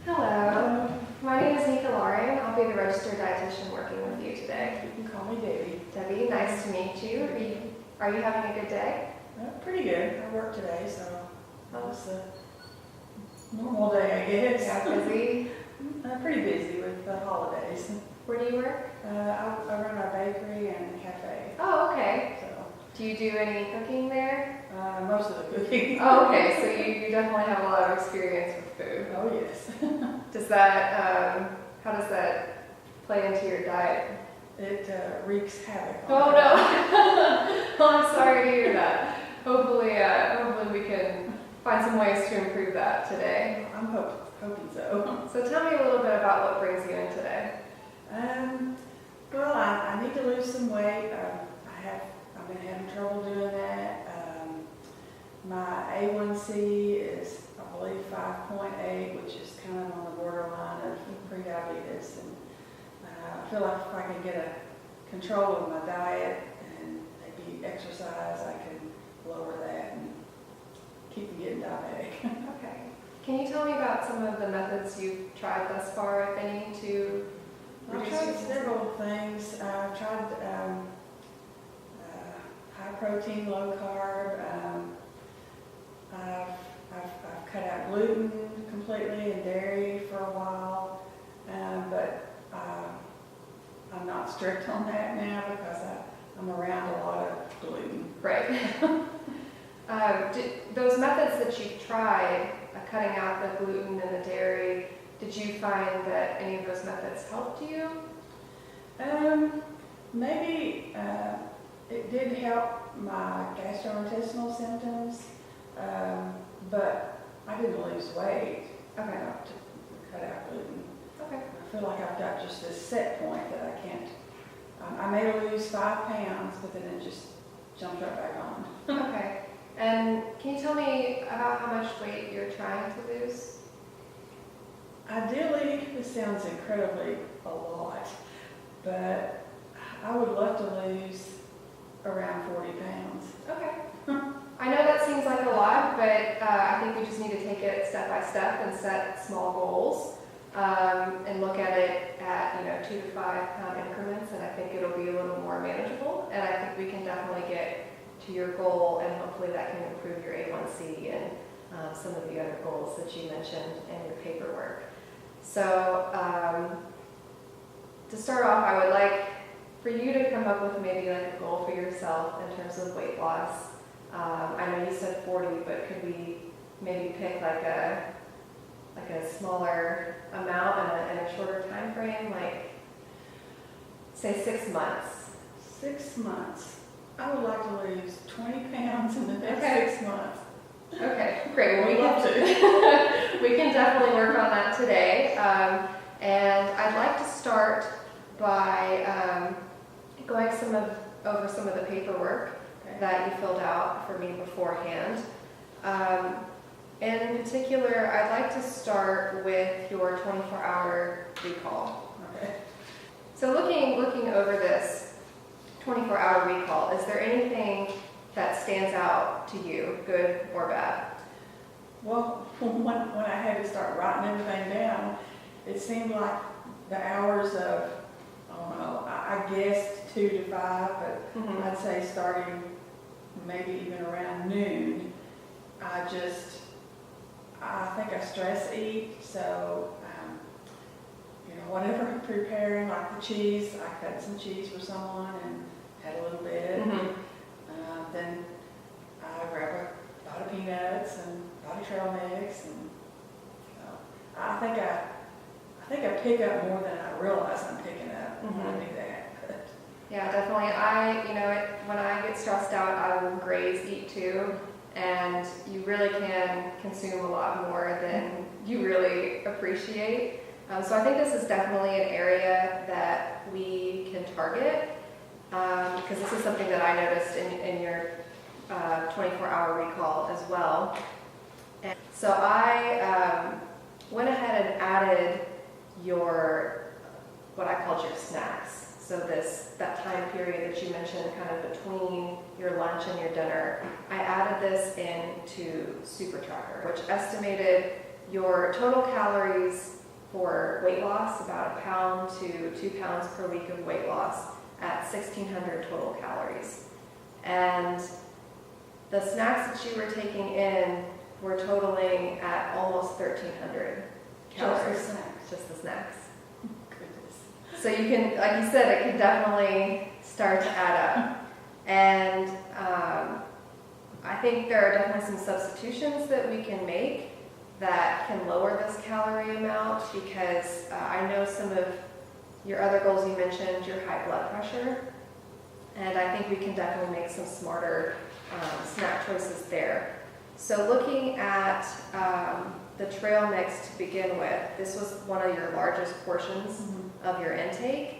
Hello, my name is Nika Lauren. I'll be the registered dietitian working with you today. You can call me Debbie. Debbie, nice to meet you. Are you having a good day? Pretty good. I worked today, so that was a normal day, I guess. Yeah, busy. Pretty busy with the holidays. Where do you work? I run a bakery and a cafe. Oh, okay. So Do you do any cooking there? most of the cooking. Oh, okay. So you definitely have a lot of experience with food. Oh yes. Does that, how does that play into your diet? It wreaks havoc. Oh no. Well, I'm sorry to hear that. Hopefully we can find some ways to improve that today. I'm hoping so. So tell me a little bit about what brings you in today. Well, I need to lose some weight. I've been having trouble doing that. My A1C is, I believe, 5.8, which is kind of on the borderline of pre-diabetes. And I feel like if I can get a control of my diet and maybe exercise, I can lower that and keep from getting diabetic. Okay. Can you tell me about some of the methods you've tried thus far, if any, to I've reduce tried your several things. I've tried high protein, low carb. I've cut out gluten completely and dairy for a while, but I'm not strict on that now because I'm around a lot of gluten. Right. Those methods that you've tried, cutting out the gluten and the dairy, did you find that any of those methods helped you? Maybe it did help my gastrointestinal symptoms, but I didn't lose weight. Okay. To cut out gluten. Okay. I feel like I've got just this set point that I can't. I may lose 5 pounds, but then it just jumps right back on. Okay. And can you tell me about how much weight you're trying to lose? Ideally, this sounds incredibly a lot, but I would love to lose around 40 pounds. Okay. I know that seems like a lot, but I think we just need to take it step by step and set small goals and look at it at 2 to 5 pound increments, and I think it'll be a little more manageable. And I think we can definitely get to your goal, and hopefully that can improve your A1C and some of the other goals that you mentioned in your paperwork. So to start off, I would like for you to come up with maybe like a goal for yourself in terms of weight loss. I know you said 40, but could we maybe pick like a smaller amount and a shorter time frame, like say 6 months? 6 months. I would like to lose 20 pounds in the next Okay. 6 months. Okay, great. Well, I'd love to. we can definitely work on that today. And I'd like to start by going over some of the paperwork that you filled out for me beforehand. And in particular, I'd like to start with your 24-hour recall. Okay. So looking over this 24-hour recall, is there anything that stands out to you, good or bad? Well, when I had to start writing everything down, it seemed like the hours of, I don't know, I guessed 2 to 5, but Mhm. I'd say starting maybe even around noon, I think I stress eat, so, whatever I'm preparing, like the cheese, I cut some cheese for someone and had a little bit. Mhm. Then I grab a lot of peanuts and a lot of trail mix, and I think I pick up more than I realize I'm picking up when I do that. Yeah, definitely. When I get stressed out, I will graze eat too, and you really can consume a lot more than you really appreciate. So I think this is definitely an area that we can target, because this is something that I noticed in your 24-hour recall as well. And so I went ahead and added what I called your snacks. So that time period that you mentioned, kind of between your lunch and your dinner, I added this into Super Tracker, which estimated your total calories for weight loss, about 1 pound to 2 pounds per week of weight loss at 1,600 total calories. And the snacks that you were taking in were totaling at almost 1,300 calories. Just the snacks. Just the snacks. Goodness. So you can, like you said, it can definitely start to add up. And I think there are definitely some substitutions that we can make that can lower this calorie amount, because I know some of your other goals you mentioned, your high blood pressure, and I think we can definitely make some smarter snack choices there. So looking at the trail mix to begin with, this was one of your largest portions of your intake.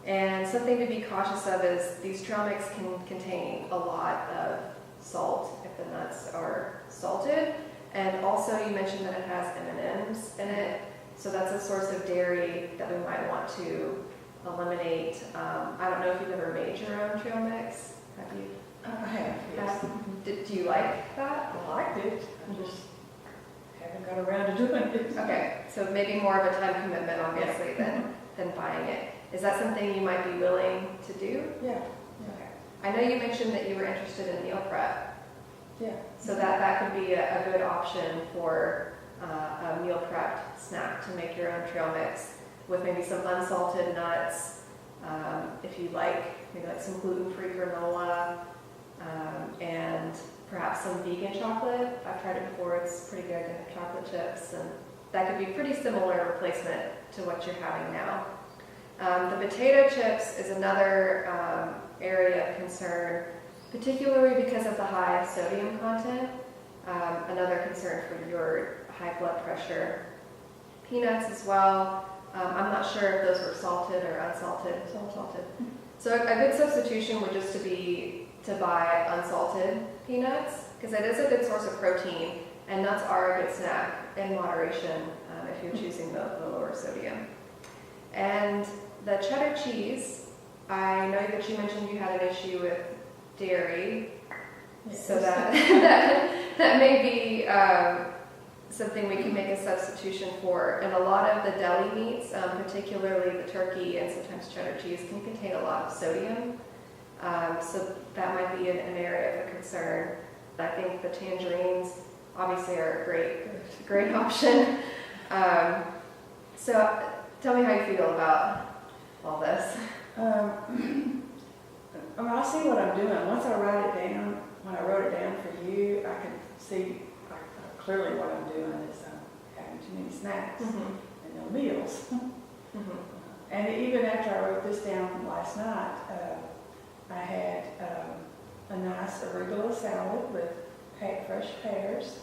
And something to be cautious of is these trail mix can contain a lot of salt if the nuts are salted. And also you mentioned that it has M&Ms in it, so that's a source of dairy that we might want to eliminate. I don't know if you've ever made your own trail mix. Have you? I have, yes. Do you like that? I liked it. I just haven't got around to doing it. Okay, so maybe more of a time commitment, obviously, than buying it. Is that something you might be willing to do? Yeah. Okay. I know you mentioned that you were interested in meal prep. Yeah. So that could be a good option for a meal prepped snack to make your own trail mix with maybe some unsalted nuts, if you like, maybe like some gluten-free granola, and perhaps some vegan chocolate. I've tried it before, it's pretty good, chocolate chips, and that could be pretty similar replacement to what you're having now. The potato chips is another area of concern, particularly because of the high sodium content, another concern for your high blood pressure. Peanuts as well. I'm not sure if those were salted or unsalted. Salted. So a good substitution would just to buy unsalted peanuts, because it is a good source of protein, and nuts are a good snack in moderation if you're choosing the lower sodium. And the cheddar cheese, I know that you mentioned you had an issue with dairy, Yes. so that may be something we can make a substitution for. And a lot of the deli meats, particularly the turkey and sometimes cheddar cheese, can contain a lot of sodium. So that might be an area of concern. I think the tangerines obviously are a great option. So tell me how you feel about all this. I see what I'm doing. Once I write it down, when I wrote it down for you, I can see clearly what I'm doing is having too many snacks and no meals. And even after I wrote this down from last night, I had a nice arugula salad with fresh pears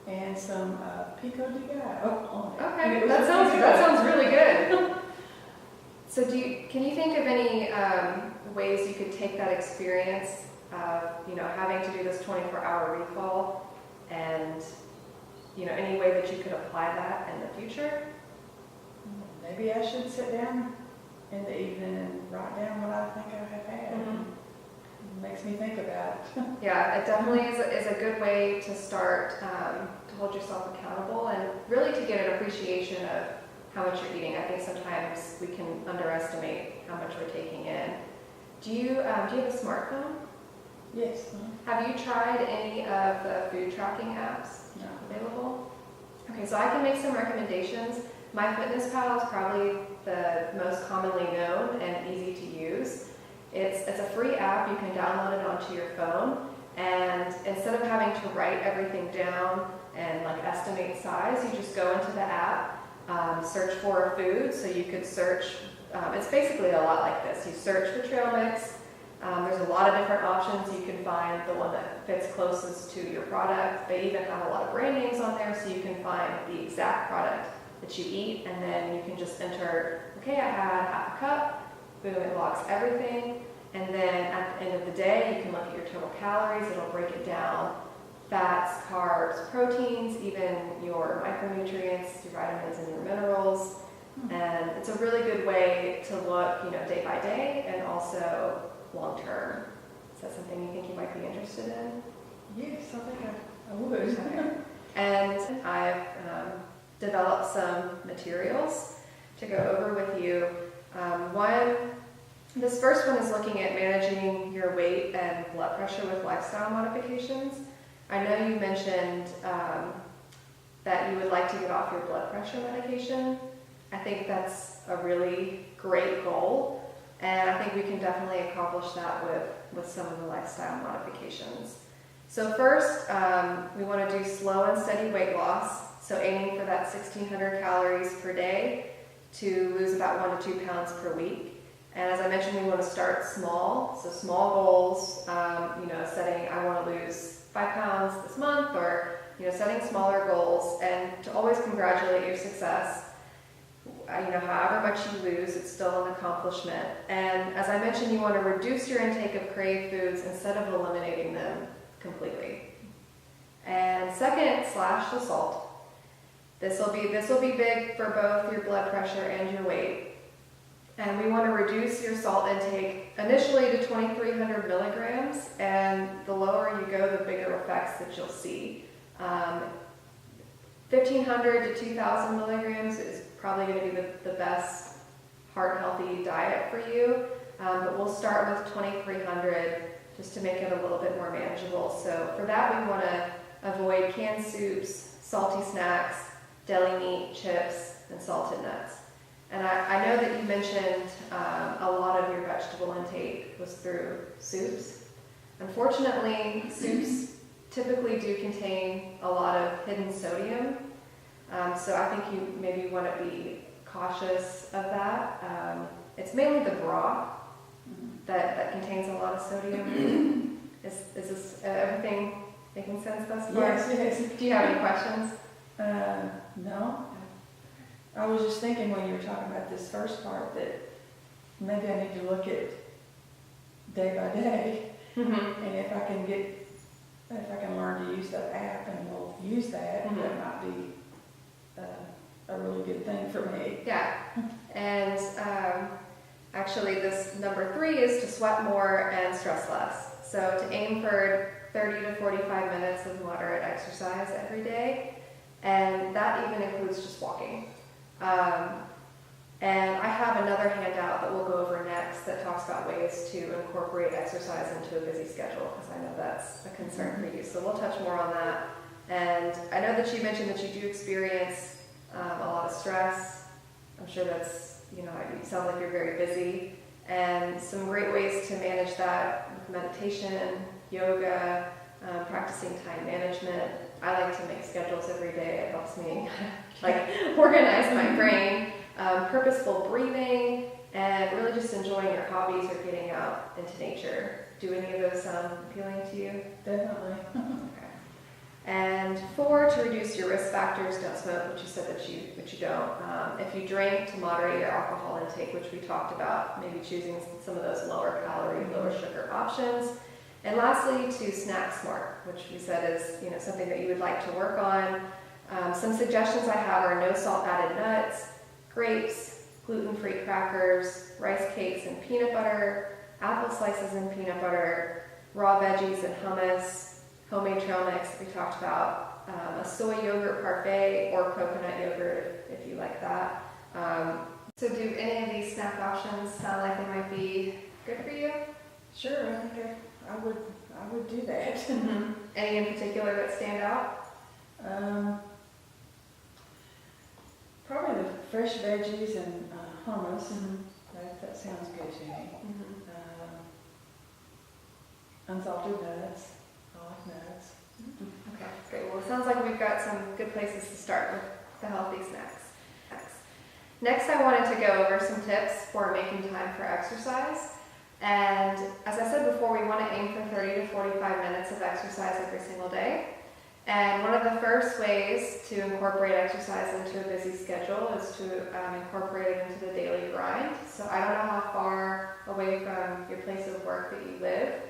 and some pico de gallo on it. Okay, that sounds really good. So can you think of any ways you could take that experience of having to do this 24-hour recall, and any way that you could apply that in the future? Maybe I should sit down in the evening and write down what I think I have had. It makes me think about it. Yeah, it definitely is a good way to start to hold yourself accountable and really to get an appreciation of how much you're eating. I think sometimes we can underestimate how much we're taking in. Do you have a smartphone? Yes. Have you tried any of the food tracking apps No. available? Okay, so I can make some recommendations. MyFitnessPal is probably the most commonly known and easy to use. It's a free app. You can download it onto your phone, and instead of having to write everything down and estimate size, you just go into the app, search for a food. So you could search, it's basically a lot like this. You search for trail mix. There's a lot of different options. You can find the one that fits closest to your product. They even have a lot of brand names on there, so you can find the exact product that you eat, and then you can just enter, okay, I had half a cup, boom, it logs everything, and then at the end of the day, you can look at your total calories. It'll break it down, fats, carbs, proteins, even your micronutrients, your vitamins and your minerals, and it's a really good way to look, day by day, and also long term. Is that something you think you might be interested in? Yes, I think I would. Okay. And I've develop some materials to go over with you. This first one is looking at managing your weight and blood pressure with lifestyle modifications. I know you mentioned that you would like to get off your blood pressure medication. I think that's a really great goal, and I think we can definitely accomplish that with some of the lifestyle modifications. So first, we want to do slow and steady weight loss, so aiming for that 1,600 calories per day to lose about 1 to 2 pounds per week. And as I mentioned, we want to start small, so small goals, setting I want to lose 5 pounds this month, or setting smaller goals, and to always congratulate your success. However much you lose, it's still an accomplishment. And as I mentioned, you want to reduce your intake of crave foods instead of eliminating them completely. And second, slash the salt. This will be big for both your blood pressure and your weight. And we want to reduce your salt intake initially to 2,300 milligrams, and the lower you go, the bigger effects that you'll see. 1,500 to 2,000 milligrams is probably going to be the best heart-healthy diet for you, but we'll start with 2,300 just to make it a little bit more manageable. So for that, we want to avoid canned soups, salty snacks, deli meat, chips, and salted nuts. And I know that you mentioned a lot of your vegetable intake was through soups. Unfortunately, soups typically do contain a lot of hidden sodium, so I think you maybe want to be cautious of that. It's mainly the broth that contains a lot of sodium. Is this everything making sense thus far? Yes. Do you have any questions? No. I was just thinking when you were talking about this first part that maybe I need to look at day by day, and if I can learn to use that app and we'll use that, that might be a really good thing for me. Yeah, and actually this number 3 is to sweat more and stress less. So to aim for 30 to 45 minutes of moderate exercise every day, and that even includes just walking. And I have another handout that we'll go over next that talks about ways to incorporate exercise into a busy schedule, because I know that's a concern for you. So we'll touch more on that. And I know that you mentioned that you do experience a lot of stress. I'm sure that's, you sound like you're very busy. And some great ways to manage that with meditation, yoga, practicing time management. I like to make schedules every day. It helps me organize my brain, purposeful breathing, and really just enjoying your hobbies or getting out into nature. Do any of those sound appealing to you? Definitely. Okay. And 4, to reduce your risk factors, don't smoke, which you said that you don't. If you drink, to moderate your alcohol intake, which we talked about, maybe choosing some of those lower calorie, lower sugar options. And lastly, to snack smart, which we said is something that you would like to work on. Some suggestions I have are no salt added nuts, grapes, gluten-free crackers, rice cakes and peanut butter, apple slices and peanut butter, raw veggies and hummus, homemade trail mix that we talked about, a soy yogurt parfait or coconut yogurt if you like that. So do any of these snack options sound like they might be good for you? Sure, I think I would do that. Any in particular that stand out? Probably the fresh veggies and hummus. That sounds good to me. Unsalted nuts. I like nuts. Okay, great. Well, it sounds like we've got some good places to start with the healthy snacks. Next, I wanted to go over some tips for making time for exercise. And as I said before, we want to aim for 30 to 45 minutes of exercise every single day. And one of the first ways to incorporate exercise into a busy schedule is to incorporate it into the daily grind. So I don't know how far away from your place of work that you live,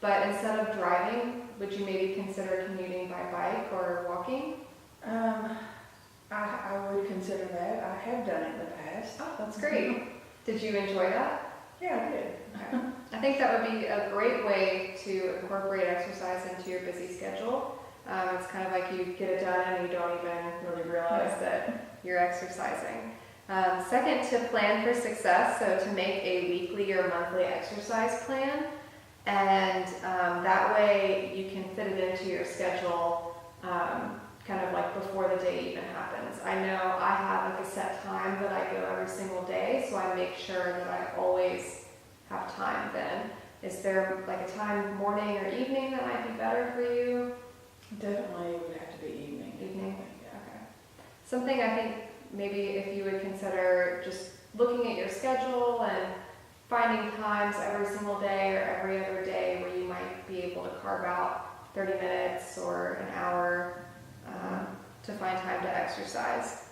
but instead of driving, would you maybe consider commuting by bike or walking? I would consider that. I have done it in the past. Oh, that's great. Did you enjoy that? Yeah, I did. Okay. I think that would be a great way to incorporate exercise into your busy schedule. It's kind of like you get it done and you don't even really realize that you're exercising. Second, to plan for success, so to make a weekly or monthly exercise plan, and that way you can fit it into your schedule kind of like before the day even happens. I know I have like a set time that I go every single day, so I make sure that I always have time then. Is there like a time, morning or evening, that might be better for you? Definitely would have to be evening. Evening? Yeah. Okay. Something I think maybe if you would consider just looking at your schedule and finding times every single day or every other day where you might be able to carve out 30 minutes or an hour to find time to exercise.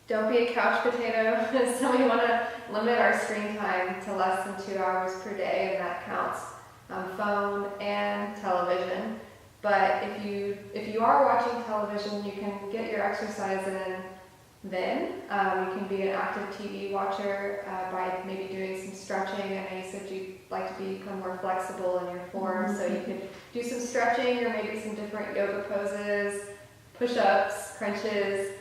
Don't be a couch potato. So we want to limit our screen time to less than 2 hours per day, and that counts phone and television. But if you are watching television, you can get your exercise in then. You can be an active TV watcher by maybe doing some stretching. I know you said you'd like to become more flexible in your form, so you could do some stretching or maybe some different yoga poses, push-ups, crunches,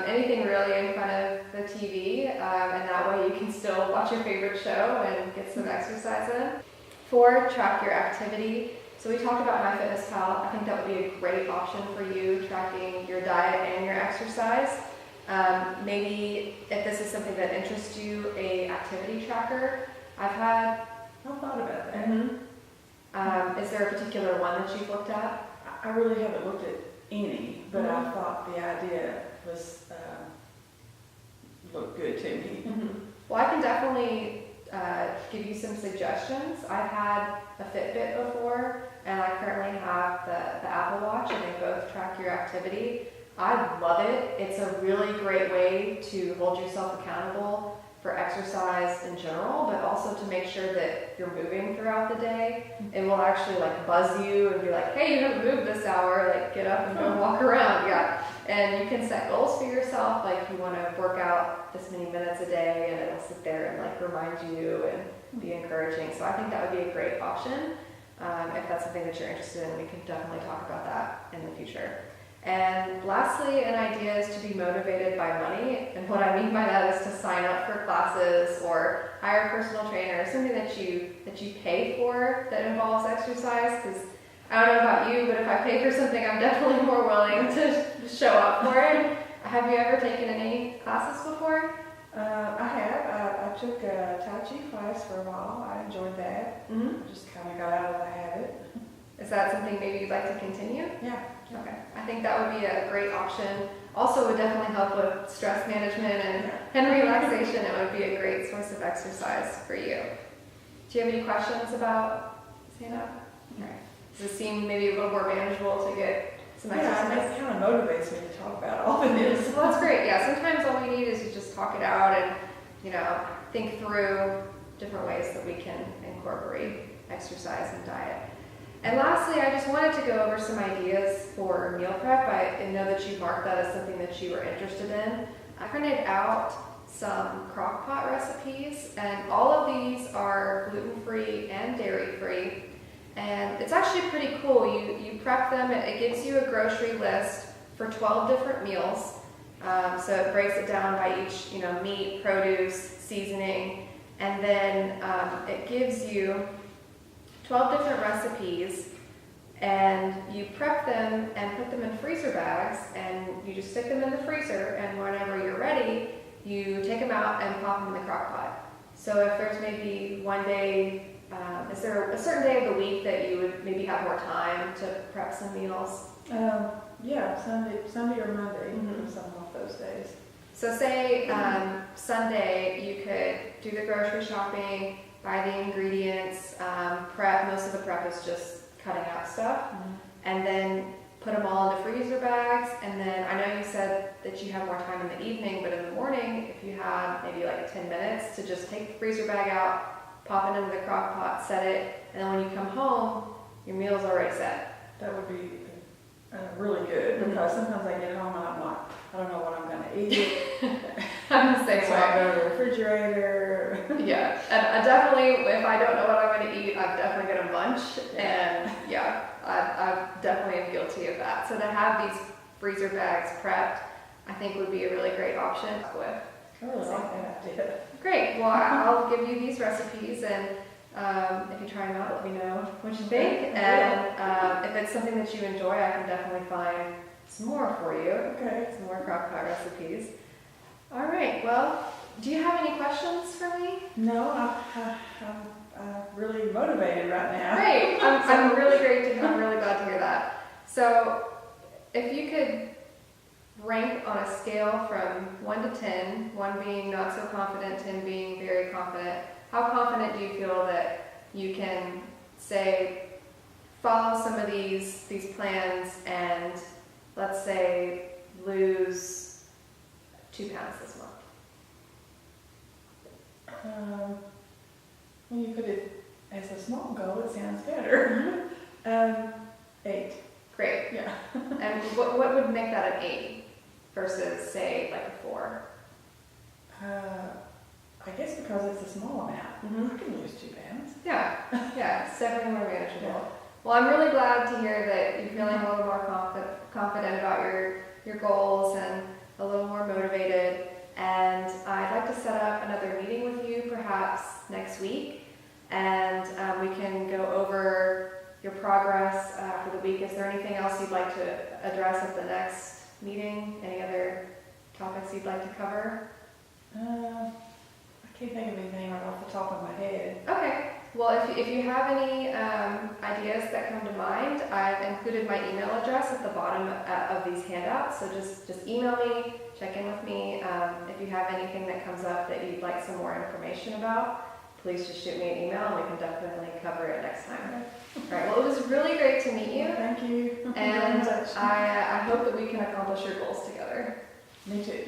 anything really in front of the TV, and that way you can still watch your favorite show and get some exercise in. 4, track your activity. So we talked about MyFitnessPal. I think that would be a great option for you, tracking your diet and your exercise. Maybe if this is something that interests you, a activity tracker. I've thought about that. Is there a particular one that you've looked at? I really haven't looked at any, but I thought the idea was looked good to me. Well, I can definitely give you some suggestions. I've had a Fitbit before, and I currently have the Apple Watch, and they both track your activity. I love it. It's a really great way to hold yourself accountable for exercise in general, but also to make sure that you're moving throughout the day. It will actually like buzz you and be like, hey, you haven't moved this hour, like get up and go walk around. Yeah. And you can set goals for yourself, like you want to work out this many minutes a day, and it'll sit there and like remind you and be encouraging. So I think that would be a great option. If that's something that you're interested in, we can definitely talk about that in the future. And lastly, an idea is to be motivated by money. And what I mean by that is to sign up for classes or hire a personal trainer, something that you pay for that involves exercise. Because I don't know about you, but if I pay for something, I'm definitely more willing to show up for it. Have you ever taken any classes before? I have. I took a Tai Chi class for a while. I enjoyed that. I just kind of got out of the habit. Is that something maybe you'd like to continue? Yeah. Okay. I think that would be a great option. Also would definitely help with stress management and relaxation. It would be a great source of exercise for you. Do you have any questions about stand up? All right. Does it seem maybe a little more manageable to get some exercise? Yeah, it kind of motivates me to talk about all of this. Well, that's great. Yeah, sometimes all we need is to just talk it out and, think through different ways that we can incorporate exercise and diet. And lastly, I just wanted to go over some ideas for meal prep. I know that you marked that as something that you were interested in. I printed out some crock pot recipes, and all of these are gluten-free and dairy-free. And it's actually pretty cool. You prep them, it gives you a grocery list for 12 different meals. So it breaks it down by each, meat, produce, seasoning, and then it gives you 12 different recipes, and you prep them and put them in freezer bags, and you just stick them in the freezer, and whenever you're ready, you take them out and pop them in the crock pot. So if there's maybe one day, is there a certain day of the week that you would maybe have more time to prep some meals? Yeah, Sunday or Monday, some of those days. So say Sunday, you could do the grocery shopping, buy the ingredients, prep. Most of the prep is just cutting out stuff, and then put them all into freezer bags. And then I know you said that you have more time in the evening, but in the morning, if you have maybe like 10 minutes to just take the freezer bag out, pop it into the crock pot, set it, and then when you come home, your meal's already set. That would be really good, because sometimes I get home and I'm like, I don't know what I'm going to eat. I'm the same So I way. go to the refrigerator. Yeah, and I definitely, if I don't know what I'm going to eat, I'm definitely going to munch. And yeah, I definitely am guilty of that. So to have these freezer bags prepped, I think would be a really great option with. I really like that idea. Great. Well, I'll give you these recipes, and if you try them out, let me know what you think. And if it's something that you enjoy, I can definitely find some more for you. Okay. Some more crock pot recipes. All right. Well, do you have any questions for me? No, I'm really motivated right now. Great. I'm really great to. I'm really glad to hear that. So, if you could rank on a scale from 1 to 10, 1 being not so confident, 10 being very confident, how confident do you feel that you can say, follow some of these plans and let's say lose 2 pounds this month? When you put it as a small goal, it sounds better. 8. Great. Yeah. And what would make that an 8 versus say like a 4? I guess because it's a small amount. I can lose 2 pounds. Yeah, it's definitely more manageable. Yeah. Well, I'm really glad to hear that you're feeling a little more confident about your goals and a little more motivated. And I'd like to set up another meeting with you perhaps next week, and we can go over your progress for the week. Is there anything else you'd like to address at the next meeting? Any other topics you'd like to cover? I can't think of anything right off the top of my head. Okay. Well, if you have any ideas that come to mind, I've included my email address at the bottom of these handouts. So just email me, check in with me. If you have anything that comes up that you'd like some more information about, please just shoot me an email and we can definitely cover it next time. All right. Well, it was really great to meet you. Thank you. And I hope that we can accomplish your goals together. Me too.